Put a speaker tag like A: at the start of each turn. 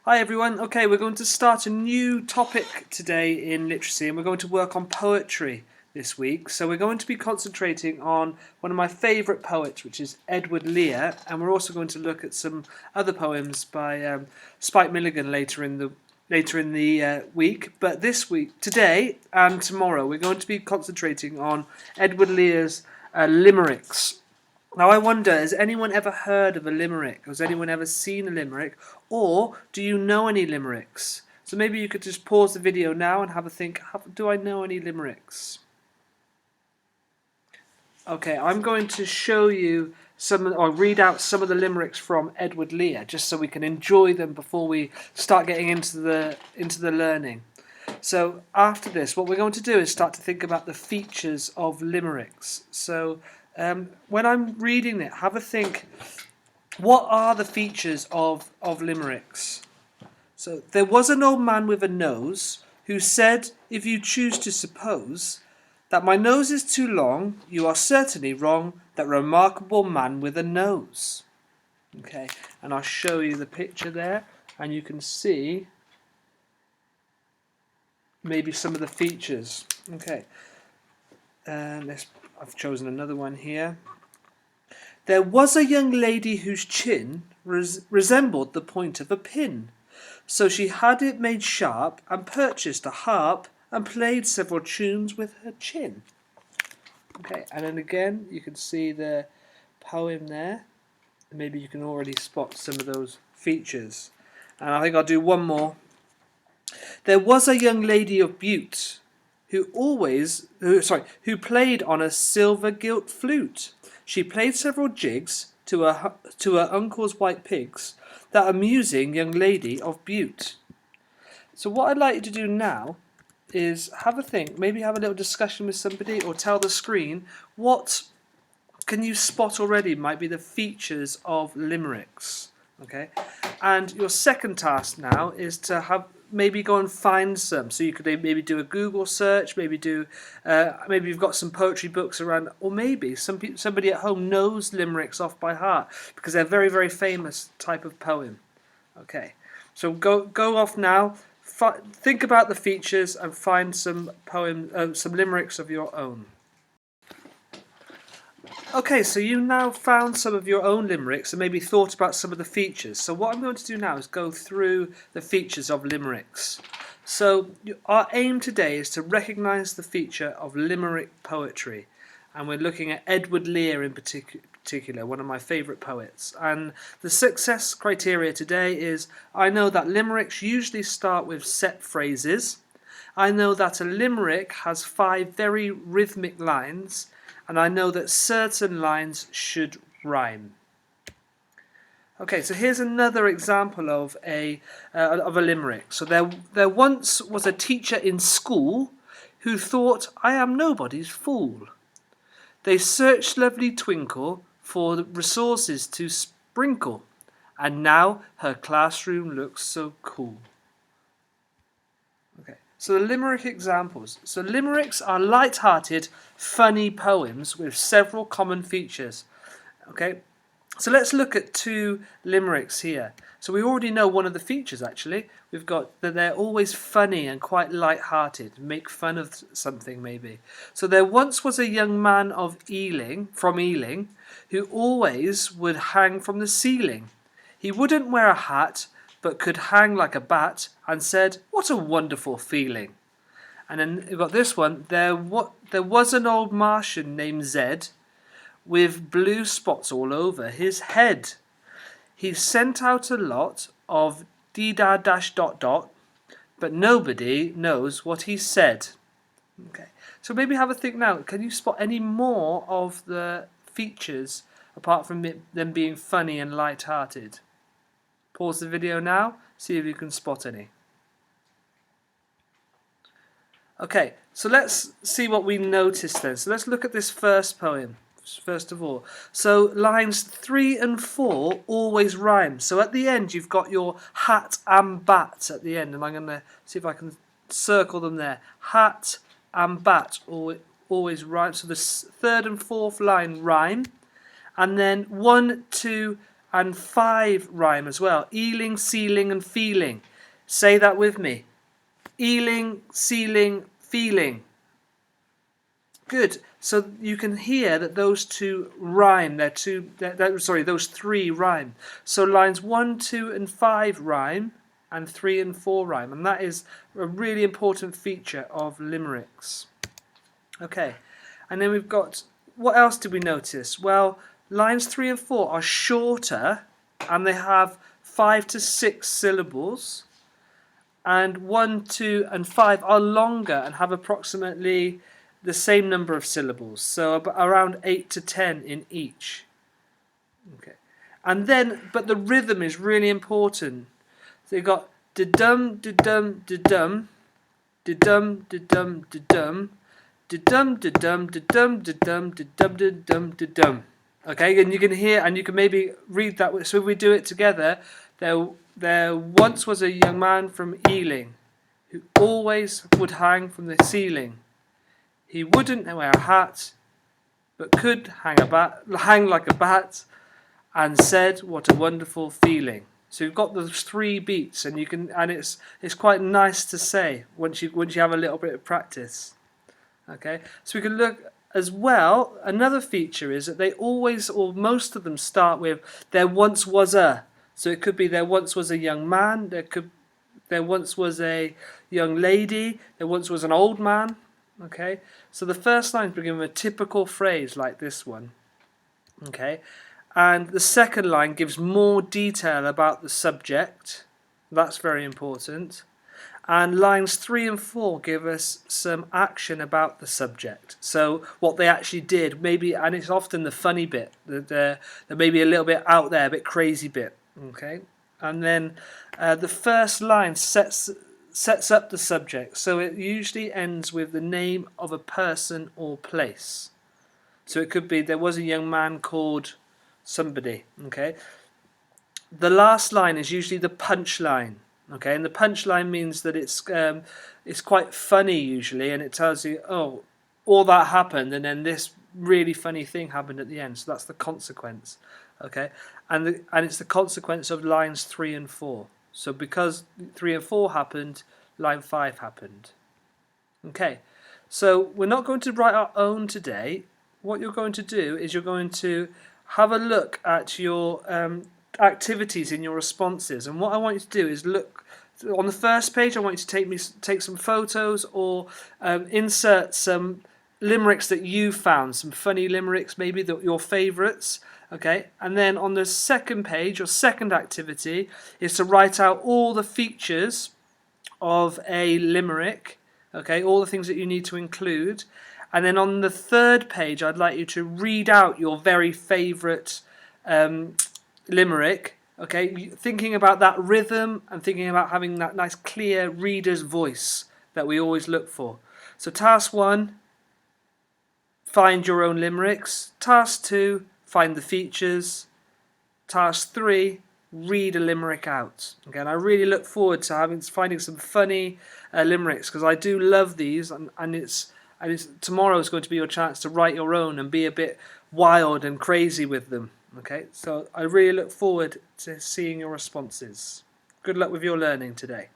A: Hi everyone. Okay, we're going to start a new topic today in literacy, and we're going to work on poetry this week. So we're going to be concentrating on one of my favourite poets, which is Edward Lear, and we're also going to look at some other poems by Spike Milligan later in the week. But this week, today and tomorrow, we're going to be concentrating on Edward Lear's Limericks. Now I wonder, has anyone ever heard of a limerick? Has anyone ever seen a limerick? Or do you know any limericks? So maybe you could just pause the video now and have a think, do I know any limericks? Okay, I'm going to show you or read out some of the limericks from Edward Lear, just so we can enjoy them before we start getting into the learning. So after this, what we're going to do is start to think about the features of limericks. So when I'm reading it, have a think, what are the features of limericks? So, there was an old man with a nose who said, if you choose to suppose that my nose is too long, you are certainly wrong, that remarkable man with a nose. Okay, and I'll show you the picture there, and you can see maybe some of the features. Okay, I've chosen another one here. There was a young lady whose chin resembled the point of a pin. So she had it made sharp and purchased a harp and played several tunes with her chin. Okay, and then again you can see the poem there. Maybe you can already spot some of those features. And I think I'll do one more. There was a young lady of Bute who played on a silver gilt flute. She played several jigs to her uncle's white pigs, that amusing young lady of Bute. So what I'd like you to do now is have a think, maybe have a little discussion with somebody, or tell the screen what can you spot already might be the features of limericks. Okay, and your second task now is to maybe go and find some. So you could maybe do a Google search, maybe you've got some poetry books around, or maybe somebody at home knows limericks off by heart because they're very, very famous type of poem. Okay, so go off now, think about the features and find some limericks of your own. Okay, so you now found some of your own limericks and maybe thought about some of the features. So what I'm going to do now is go through the features of limericks. So our aim today is to recognise the feature of limerick poetry. And we're looking at Edward Lear in particular, one of my favourite poets. And the success criteria today is, I know that limericks usually start with set phrases. I know that a limerick has 5 very rhythmic lines. And I know that certain lines should rhyme. Okay, so here's another example of a limerick. So there once was a teacher in school who thought, I am nobody's fool. They searched lovely Twinkle for the resources to sprinkle, and now her classroom looks so cool. Okay. So the Limerick examples. So limericks are light-hearted, funny poems with several common features. Okay, so let's look at 2 limericks here. So we already know one of the features actually. We've got that they're always funny and quite light-hearted, make fun of something maybe. So there once was a young man from Ealing, who always would hang from the ceiling. He wouldn't wear a hat, but could hang like a bat, and said, what a wonderful feeling. And then you've got this one, there was an old Martian named Zed, with blue spots all over his head. He sent out a lot of dee-da dash dot dot, but nobody knows what he said. Okay, so maybe have a think now, can you spot any more of the features apart from them being funny and light-hearted? Pause the video now, see if you can spot any. Okay, so let's see what we noticed then. So let's look at this first poem, first of all. So lines 3 and 4 always rhyme. So at the end you've got your hat and bat at the end, and I'm going to see if I can circle them there. Hat and bat always rhyme. So the 3rd and 4th line rhyme, and then 1, 2 and 5 rhyme as well. Ealing, sealing and feeling. Say that with me. Ealing, sealing, feeling. Good. So you can hear that those two rhyme. Those 3 rhyme. So lines 1, 2 and 5 rhyme, and 3 and 4 rhyme. And that is a really important feature of limericks. Okay. And then we've got, what else did we notice? Well, lines 3 and 4 are shorter and they have 5 to 6 syllables. And 1, 2 and 5 are longer and have approximately the same number of syllables, so around 8 to 10 in each. Okay, and then, but the rhythm is really important. So you've got da-dum, da-dum, da-dum, da-dum, da-dum, da-dum, da-dum, da-dum, da-dum, da-dum, da-dum, da-dum, da-dum. Okay, and you can hear, and you can maybe read that. So if we do it together, there once was a young man from Ealing who always would hang from the ceiling. He wouldn't wear a hat, but could hang like a bat, and said, "What a wonderful feeling." So you've got those 3 beats, and it's quite nice to say once you have a little bit of practice. Okay, so we can look as well. Another feature is that they always, or most of them, start with "there once was a." So it could be there once was a young man. There once was a young lady. There once was an old man. Okay, so the first line begins with a typical phrase like this one. Okay, and the second line gives more detail about the subject. That's very important. And lines 3 and 4 give us some action about the subject. So what they actually did, maybe, and it's often the funny bit, the maybe a little bit out there, a bit crazy bit. Okay, and then the first line sets up the subject, so it usually ends with the name of a person or place. So it could be there was a young man called somebody. Okay, the last line is usually the punchline. Okay, and the punchline means that it's quite funny usually, and it tells you, oh, all that happened, and then this really funny thing happened at the end. So that's the consequence. Okay, and it's the consequence of lines 3 and 4. So because 3 and 4 happened, line 5 happened. Okay, so we're not going to write our own today. What you're going to do is you're going to have a look at your activities in your responses. And what I want you to do is look on the first page. I want you to take some photos or insert some limericks that you found, some funny limericks, maybe your favourites. Okay, and then on the second page, your second activity is to write out all the features of a limerick. Okay, all the things that you need to include. And then on the third page, I'd like you to read out your very favourite limerick. Okay, thinking about that rhythm and thinking about having that nice clear reader's voice that we always look for. So task 1, find your own limericks. Task 2, find the features. Task 3, read a limerick out. Okay, and I really look forward to finding some funny limericks, because I do love these, and tomorrow is going to be your chance to write your own and be a bit wild and crazy with them. Okay, so I really look forward to seeing your responses. Good luck with your learning today.